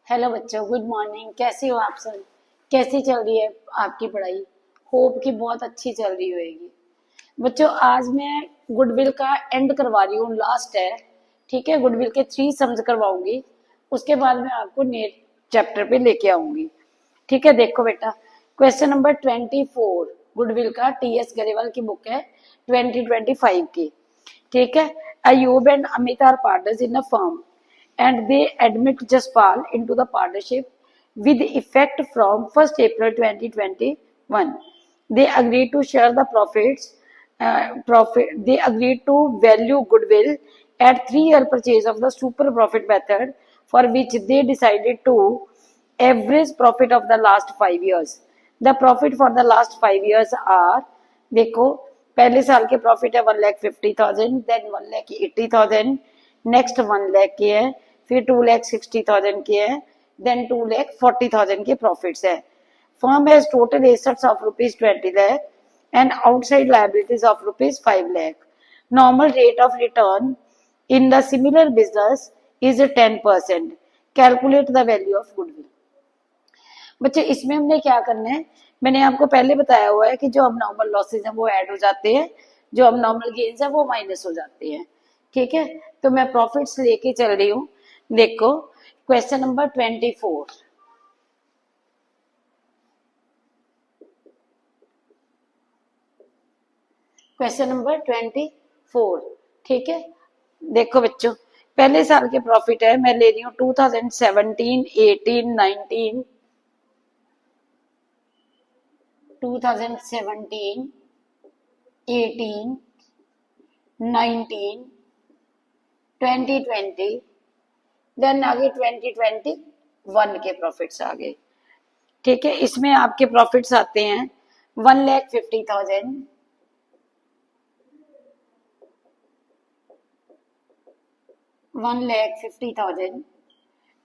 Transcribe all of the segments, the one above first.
Hello बच्चों, good morning. कैसे हो आप सब? कैसी चल रही है आपकी पढ़ाई? होप कि बहुत अच्छी चल रही होगी। बच्चों, आज मैं गुडविल का एंड करवा रही हूँ, लास्ट है। ठीक है, गुडविल के 3 सम्स करवाऊंगी। उसके बाद मैं आपको नेक्स्ट चैप्टर पे लेके आऊंगी। ठीक है, देखो बेटा, क्वेश्चन नंबर 24 गुडविल का, टी एस गरेवाल की बुक है, 2025 की। ठीक है, Ayub and Amit are partners in a firm and they admit Jaspal into the partnership with effect from 1st April 2021. They agreed to share the profits. They agreed to value goodwill at 3-year purchase of the super profit method, for which they decided to average profit of the last 5 years. The profit for the last 5 years are, देखो, पहले साल के profit है 1,50,000, then 1,80,000, next 1,00,000 की है, फिर 2,60,000 की है, देन 2,40,000 के प्रॉफिट्स है। Firm has total assets of ₹20 lakh and outside liabilities of ₹5 lakh. Normal rate of return in the similar business is 10%. Calculate the value of goodwill. बच्चे, इसमें हमने क्या करना है, मैंने आपको पहले बताया हुआ है कि जो अब नॉर्मल लॉसेज हैं वो ऐड हो जाते हैं, जो अब नॉर्मल गेन्स है वो माइनस हो जाते हैं। ठीक है, तो मैं प्रॉफिट्स लेके चल रही हूँ। देखो, क्वेश्चन नंबर 24। Question number 24। ठीक है, देखो बच्चों, पहले साल के प्रॉफिट है, मैं ले रही हूँ 2017, 18, 19, 2017, 18, 19, 2020, देन आगे 2021 के प्रॉफिट्स आ गए। ठीक है, इसमें आपके प्रॉफिट्स आते हैं 1,50,000, 1,50,000।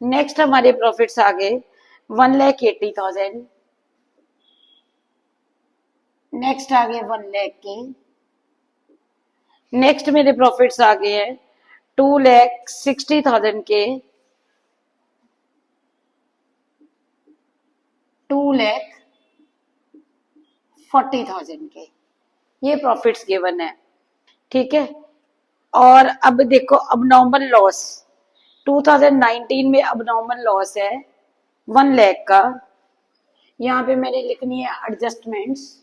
नेक्स्ट हमारे प्रॉफिट्स आ गए 1,80,000, नेक्स्ट आ गए 1,00,000 के। नेक्स्ट मेरे प्रॉफिट्स आ गए हैं 2,60,000 के, 2,40,000 के। ये प्रॉफिट्स गिवन है। ठीक है, और अब देखो, अबनॉर्मल लॉस 2019 में अबनॉर्मल लॉस है 1,00,000 का। यहां पे मैंने लिखनी है एडजस्टमेंट्स,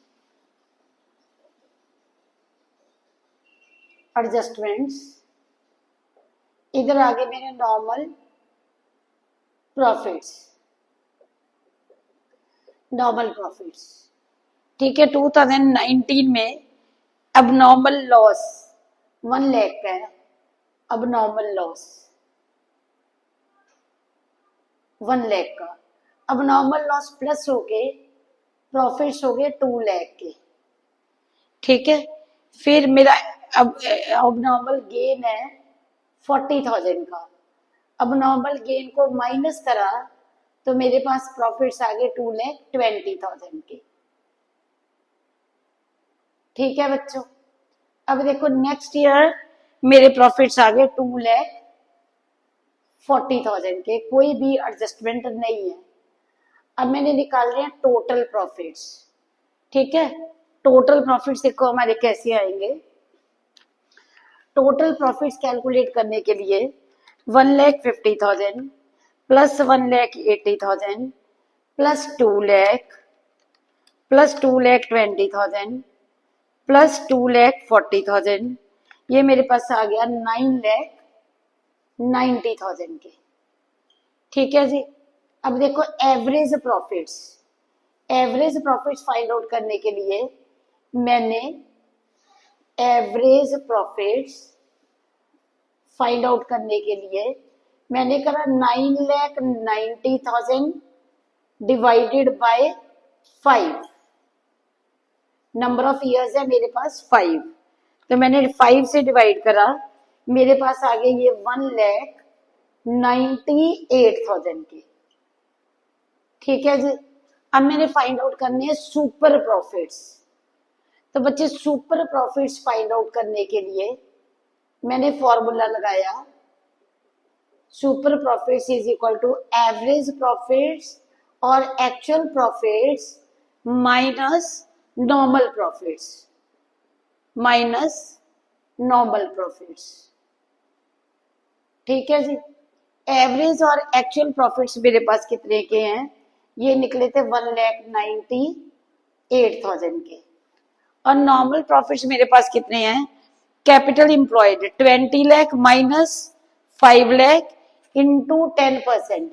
इधर आगे मेरे नॉर्मल प्रॉफिट्स। ठीक है, 2019 में अबनॉर्मल लॉस 1,00,000 का है, अबनॉर्मल लॉस 1,00,000 का। अबनॉर्मल लॉस प्लस हो गए प्रॉफिट्स हो गए 2,00,000 के। ठीक है, फिर मेरा अब अबनॉर्मल गेन है 40,000 का। अबनॉर्मल गेन को माइनस करा तो मेरे पास प्रॉफिट्स आ गए 2,20,000 के। ठीक है बच्चों, अब देखो नेक्स्ट ईयर मेरे प्रॉफिट्स आ गए 2,40,000 के, कोई भी एडजस्टमेंट नहीं है। अब मैंने निकाल रहे हैं टोटल प्रॉफिट्स। ठीक है, टोटल प्रॉफिट्स देखो हमारे कैसे आएंगे। टोटल प्रॉफिट्स कैलकुलेट करने के लिए 1,50,000 प्लस 1,80,000 प्लस 2,00,000 प्लस 2,20,000 प्लस 2,40,000, ये मेरे पास आ गया 9,90,000 के। ठीक है जी, अब देखो एवरेज प्रॉफिट्स फाइंड आउट करने के लिए मैंने करा 9,90,000 divided by 5। Number of years है मेरे पास 5, तो मैंने 5 से डिवाइड करा, मेरे पास आ गए ये 1,98,000 के। ठीक है जी, अब मैंने फाइंड आउट करने हैं सुपर प्रॉफिट्स। तो बच्चे, सुपर प्रॉफिट्स फाइंड आउट करने के लिए मैंने फॉर्मूला लगाया super profits is equal to average profits और actual profits minus normal profits, minus normal profits. ठीक है जी। एवरेज और एक्चुअल प्रॉफिट्स मेरे पास कितने के हैं, ये निकले थे 1,98,000 के। और नॉर्मल प्रॉफिट्स मेरे पास कितने हैं, capital employed 20 lakh minus 5 lakh into 10%,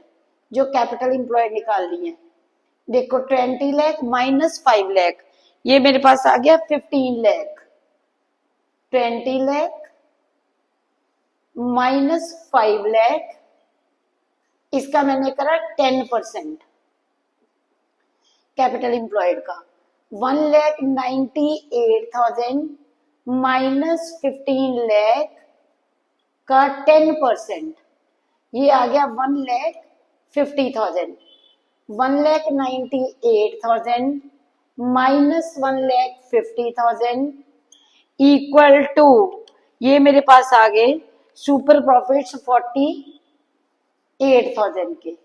जो कैपिटल इंप्लॉयड निकाल ली है। देखो 20 लाख माइनस 5 लाख, ये मेरे पास आ गया 15 लाख। 20 लाख माइनस 5 लाख, इसका मैंने करा 10% कैपिटल इंप्लॉयड का। 1,98,000 माइनस 15 लाख का 10%, ये आ गया 1,50,000। 1,98,000 माइनस 1,50,000 इक्वल टू, ये मेरे पास आ गए सुपर प्रॉफिट्स 48,000 के।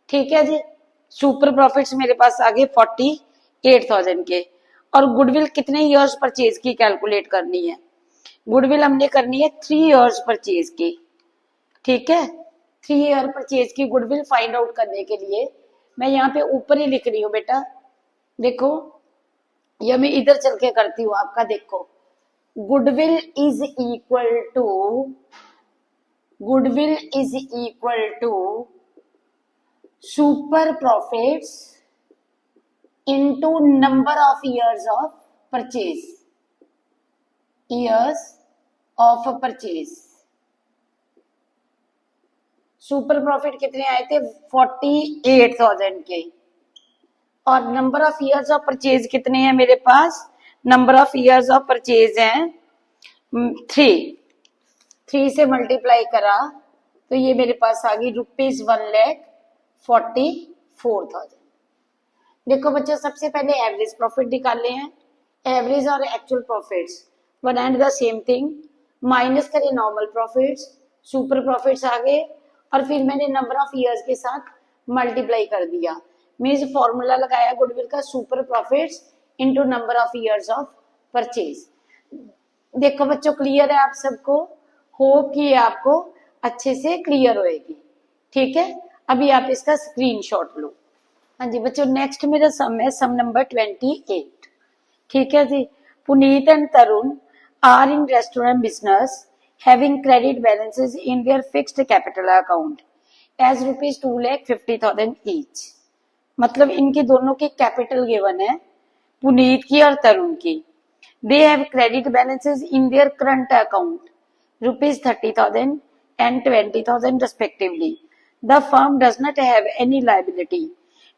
ठीक है जी, सुपर प्रॉफिट्स मेरे पास आ गए 48,000 के। और गुडविल कितने इयर्स परचेज की कैलकुलेट करनी है, गुडविल हमने करनी है 3 इयर्स परचेज की। ठीक है, 3 ईयर परचेज की गुडविल फाइंड आउट करने के लिए मैं यहाँ पे ऊपर ही लिख रही हूँ बेटा। देखो या मैं इधर चल के करती हूँ आपका। देखो goodwill is equal to, goodwill is equal to super profits into number of years of purchase, years of purchase. Super profit कितने आए थे 48,000 के, और number of years of purchase कितने हैं मेरे पास, number of years of purchase हैं 3 से मल्टीप्लाई करा तो ये मेरे पास आ गई ₹1,44,000। देखो बच्चों सबसे पहले एवरेज प्रॉफिट निकाले हैं, एवरेज और actual profits one and the same thing, minus करें नॉर्मल प्रॉफिट्स, सुपर प्रॉफिट्स आ गए, और फिर मैंने नंबर ऑफ इयर्स के साथ मल्टीप्लाई कर दिया। मीन्स फॉर्मूला लगाया गुडविल का super profits into number of years of purchase. देखो बच्चों क्लियर है आप सबको, होप कि आपको अच्छे से क्लियर होएगी। ठीक है, अभी आप इसका स्क्रीनशॉट लो। हाँ जी बच्चों, नेक्स्ट मेरा सम है सम नंबर 28। ठीक है जी। Punit and Tarun are in restaurant business having credit balances in their fixed capital account as ₹2,50,000 each. मतलब इनके दोनों की कैपिटल गिवन है, पुनीत की और तरुण की। They have credit balances in their current account, ₹30,000 and 20,000 respectively. The firm does not have any liability.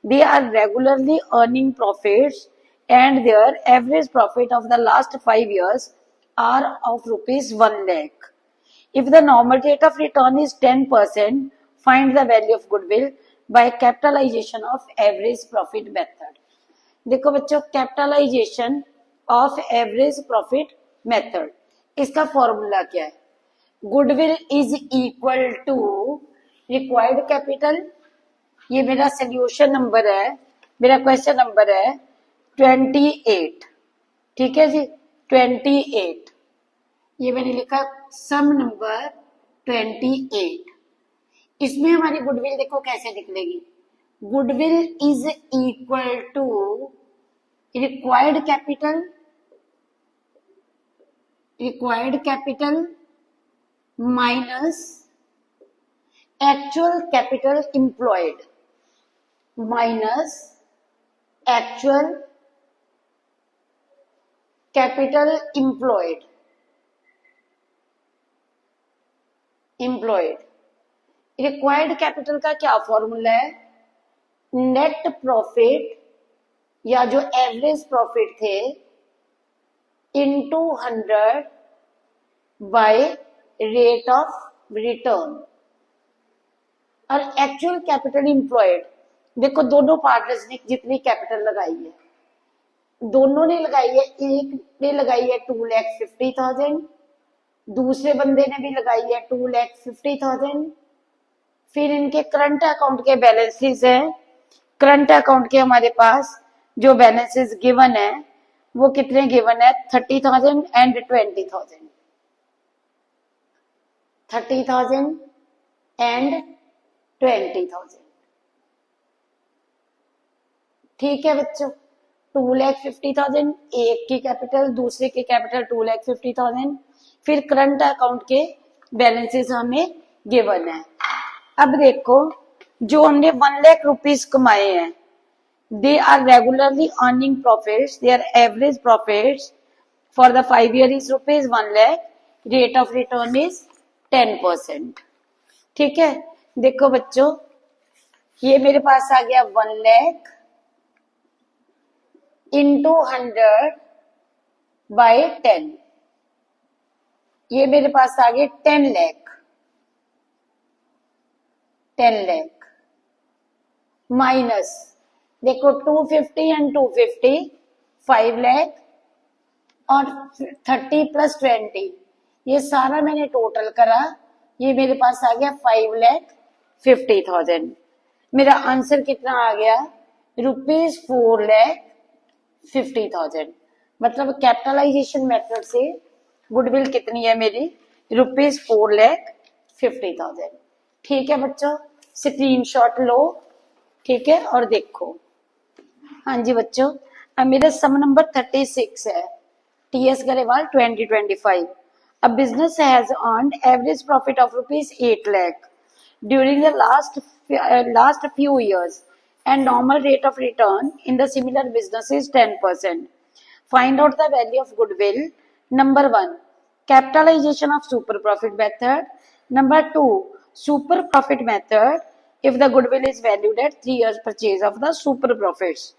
They are regularly earning profits and their average profit of the last 5 years are of ₹1 lakh. If the normal rate of return is 10%, find the value of goodwill by capitalization of average profit method. देखो बच्चों capitalisation of average profit method, इसका formula क्या है, goodwill is equal to required capital, ये मेरा solution number है, मेरा question number है 28। ठीक है जी 28, ये मैंने लिखा सम नंबर 28। इसमें हमारी गुडविल देखो कैसे निकलेगी, goodwill is equal to required capital, required capital minus actual capital employed, minus actual capital employed, required capital का क्या फॉर्मूला है, नेट प्रॉफिट या जो एवरेज प्रॉफिट थे into 100 by rate of return, और एक्चुअल कैपिटल इंप्लॉयड, देखो दोनों partners ने जितनी कैपिटल लगाई है, दोनों ने लगाई है, एक ने लगाई है 2,50,000 दूसरे बंदे ने भी लगाई है 2,50,000। फिर इनके करंट अकाउंट के बैलेंसेस है। करंट अकाउंट के हमारे पास जो बैलेंसेस गिवन है वो कितने गिवन है, 30,000 एंड 20,000। 30,000 एंड 20,000। ठीक है बच्चों, 2,50,000 एक की कैपिटल, दूसरे की कैपिटल 2,50,000। फिर करंट अकाउंट के बैलेंसेस हमें गिवन है। अब देखो, जो हमने 1,00,000 रुपीज कमाए हैं, they are regularly earning profits, their average profits for the 5 year is rupees 1,00,000, rate of return is 10%। ठीक है, देखो बच्चों, ये मेरे पास आ गया 1,00,000 इंटू 100 बाय 10, ये मेरे पास आ गए 10,00,000। 10,00,000 माइनस, देखो 250 एंड 250 5,00,000 और 30 प्लस 20, ये सारा मैंने टोटल करा, ये मेरे पास आ गया 5,50,000। मेरा आंसर कितना आ गया, ₹4,50,000। मतलब कैपिटलाइजेशन मेथड से गुडविल कितनी है मेरी, ₹4,50,000। ठीक है बच्चों, स्क्रीनशॉट लो। ठीक है, और देखो, हाँ जी बच्चों, अब मेरा सम नंबर 36 है। TS Grewal 2025। A business has earned average profit of ₹8 lakh during the last few years, and normal rate of return in the similar business is 10%. Find out the value of goodwill. Number 1, capitalization of super profit method. Number 2, super profit method if the goodwill is valued at 3 years purchase of the super profits.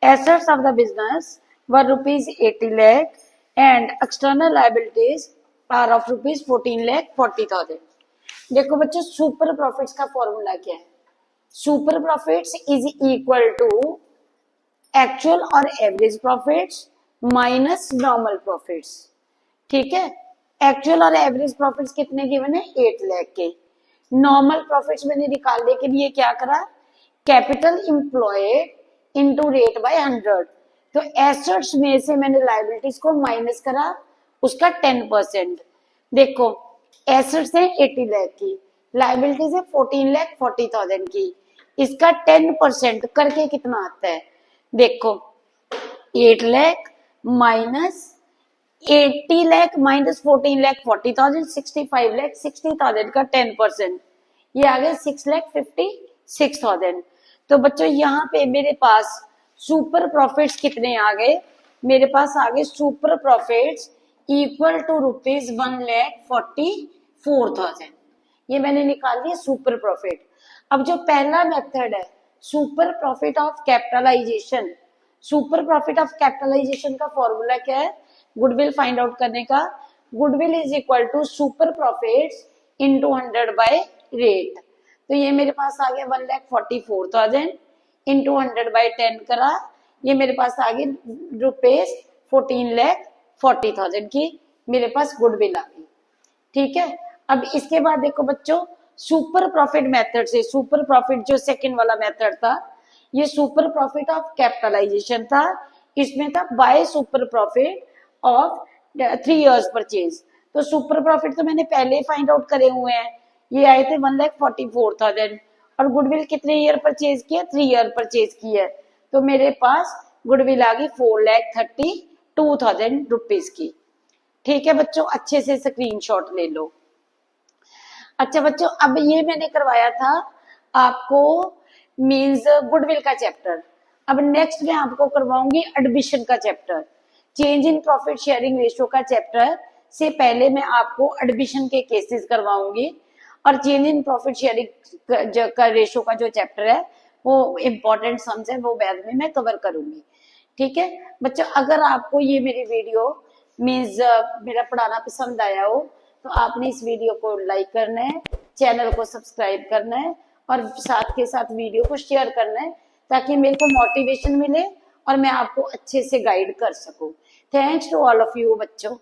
Assets of the business were ₹80 lakh and external liabilities are of ₹14,40,000। देखो बच्चों, super profits का formula क्या है, super profits is equal to actual और average profits minus normal profits. ठीक है, actual और average profits कितने गिवन है, 8,00,000 के। नॉर्मल प्रॉफिट्स मैंने निकालने के लिए क्या करा, capital employed into rate by 100। तो एसेट्स में से मैंने लायबिलिटीज को माइनस करा, उसका 10%। देखो, एसेट्स है 80,00,000 की, लायबिलिटीज है 14,40,000 की, इसका 10% करके कितना आता है, देखो 8,00,000 माइनस 80,00,000 माइनस 14,40,000, 65,60,000 का 10%, ये आ गया 6,56,000। तो बच्चों यहाँ पे मेरे पास सुपर प्रॉफिट्स कितने आ गए, मेरे पास आ गए सुपर प्रॉफिट्स इक्वल टू ₹1,44,000। ये मैंने निकाल दिया सुपर प्रॉफिट। अब जो पहला मेथड है super profit of capitalisation, super profit of capitalisation का फॉर्मूला क्या है, गुडविल फाइंड आउट करने का, goodwill is equal to super profits into 100 by rate. तो ये मेरे पास आ गया 1,44,000 इंटू 100 बाय 10 करा, ये मेरे पास आ गई ₹14,40,000 की मेरे पास गुडविल आ गई। ठीक है, अब इसके बाद देखो बच्चों, सुपर प्रॉफिट मेथड से, सुपर प्रॉफिट जो सेकंड वाला मेथड था, ये सुपर प्रॉफिट ऑफ कैपिटलाइजेशन था, इसमें था by super profit of 3 years purchase. तो सुपर प्रॉफिट तो मैंने पहले फाइंड आउट करे हुए हैं, ये आए थे 1,44,000, और गुडविल कितने ईयर परचेज किया, 3 ईयर परचेज की है, तो मेरे पास गुडविल आ गई 4,32,000 रुपीज की। ठीक है बच्चों, अच्छे से स्क्रीनशॉट ले लो। अच्छा बच्चों, अब ये मैंने करवाया था आपको मींस गुडविल का चैप्टर। अब नेक्स्ट मैं आपको करवाऊंगी एडमिशन का chapter, change in profit sharing ratio का चैप्टर से पहले मैं आपको एडमिशन के केसेस करवाऊंगी, और चेंज इन प्रॉफिट शेयरिंग का रेशियो का जो चैप्टर है वो इम्पोर्टेंट सम्स है, वो बाद में मैं कवर करूंगी। ठीक है बच्चों, अगर आपको ये मेरी वीडियो मीन्स मेरा पढ़ाना पसंद आया हो तो आपने इस वीडियो को लाइक करना है, चैनल को सब्सक्राइब करना है, और साथ के साथ वीडियो को शेयर करना है, ताकि मेरे को मोटिवेशन मिले और मैं आपको अच्छे से गाइड कर सकूं। Thanks to all of you बच्चों।